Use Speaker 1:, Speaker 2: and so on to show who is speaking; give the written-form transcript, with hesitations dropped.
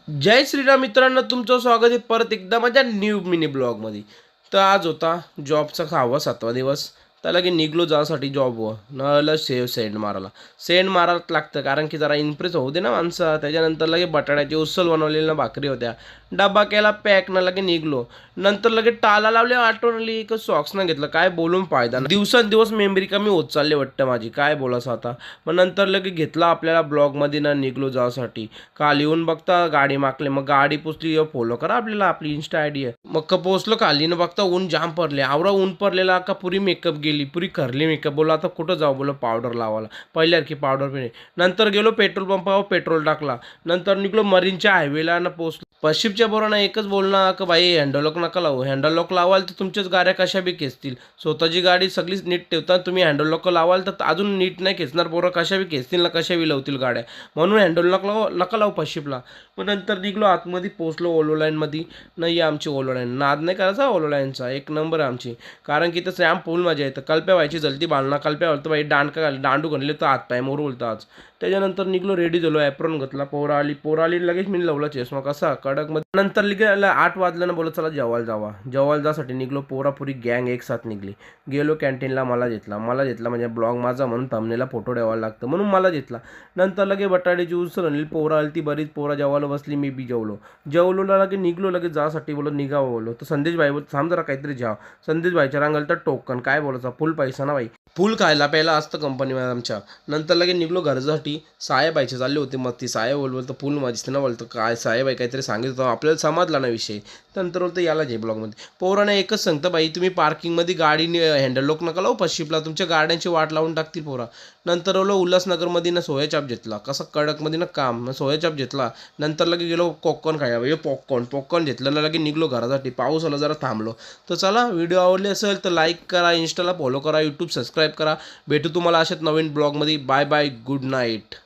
Speaker 1: जय श्रीराम मित्रांनो, तुमचं स्वागत आहे परत एकदा माझ्या न्यू मिनी ब्लॉगमध्ये. तर आज होता जॉबचा 6वा-7वा दिवस. तर लगे निघलो जासाठी जॉबवर. न सेंड मारायला. सेंड मारायला लागतं कारण की जरा इम्प्रेस होऊ दे ना माणसं. त्याच्यानंतर लगे बटाट्याची उसळ बनवलेल्या भाकरी होत्या. डब्बा केला पॅक न लगे निघलो. नंतर लगे टाला लावले आठवण आली एक सॉक्स न घेतलं. काय बोलून फायदा नाही. दिवसेंदिवस मेमरी कमी होत चालली वाटतं माझी. काय बोलायचं आता. मग नंतर लगे घेतला आपल्याला ब्लॉगमध्ये ना निघलो जासाठी. काल येऊन बघता गाडी मागले, मग गाडी पोचली फॉलो करा आपल्याला आपली इन्स्टा आयडी आहे. मग का पोचलो खाली न बघता ऊन जाम पडले. आवरा ऊन पडलेला का पुरी मेकअप गेली, पुरी करली मेकअप. बोला आता कुठं जाऊ, बोला पावडर लावायला. पहिल्यासारखी पावडर पण नाही. नंतर गेलो पेट्रोल पंपावर पेट्रोल टाकला. नंतर निघलो मरीनच्या हायवेला ना पोचलो. पश्चिमच्या बरोबर एकच बोलणं का भाई हँडल लॉक नका लावू. हँडल लॉक लावाल तर तुमच्याच गाड्या कशा बी खेचतील. स्वतःची गाडी सगळीच नीट ठेवता, तुम्ही हँडल लॉक लावाल तर अजून नीट नाही खेचणार. पोरं कशा बी खेचतील ना कशा बी लावतील गाड्या. म्हणून हँडल लॉक नका लावू पश्चिमला. मग नंतर निघलो आतमध्ये पोचलो ओलो लाईनमध्ये. नाही आमची ओलो लाईन नाद नाही करायचा. ओलो लाईनचा एक नंबर आहे आमची. कारण की तर रॅम्प फुल मजा येतं. कल्प्या व्हायची जलती बालना कल्प्या होतं बाई दांडू घालले तर हातपाय मोर बोलतं आज. त्याच्यानंतर निघलो रेडी झालो. ॲप्रॉन घेतला. पोरा आली लगेच मी लावला चष्मा कसा कडकमध्ये. नंतर निघाला 8 वाजलं ना बोलत चला जेवायला जावा. जेवायला जासाठी निघलो. पोरापुरी गँग एक साथ निघली. गेलो कॅन्टीनला. मला घेतला म्हणजे ब्लॉग माझा म्हणून थंबनेलला फोटो ठेवायला लागतं म्हणून मला घेतला. नंतर लगे बटाट्याची उसळ आणली. पोरं आली ती बरीच. पोरं जेवायला बसली. मी बी जेवलो लगे निघलो लगेच जासाठी. बोलत निघावं बोललो तर संदेश भाई बोल थांब जरा काहीतरी घ्यावं. संदेश भाईच्या रांगल तर टोकन काय बोलायचं फुल पैसा ना भाई. फुल खायला प्यायला असतं कंपनीमध्ये आमच्या. नंतर लगे निघलो घरसाठी. साहेबाईचे चालले होते मग ती साहेब बोलतो फुल माझी ना बोलतो काय साहेब आहे काहीतरी सांगितलं होतं आपल्याला समजला ना विषय. नंतर बोलतो याला जे ब्लॉगमध्ये पोराने एकच सांगतं बाई तुम्ही पार्किंगमध्ये गाडी हँडल लॉक नका लावू पश्चिमला तुमच्या गाड्यांची वाट लावून टाकतील पोरा. नंतर बोललो उल्हासनगरमध्ये ना सोया चाप घेतला. कसं कडकमध्ये ना काम सोया चाप घेतला. नंतर लगे गेलो पॉपकॉर्न खायला. हे पॉपकॉर्न घेतलं ना लगे निघलो घरासाठी. पाऊस आला जरा थांबलो. तर चला व्हिडिओ आवडले असेल तर लाईक करा, इंस्टाला फॉलो करा, यूट्यूब सबस्क्राईब करा. भेटू तुम्हाला अशाच नवीन ब्लॉगमध्ये. Bye bye, good night.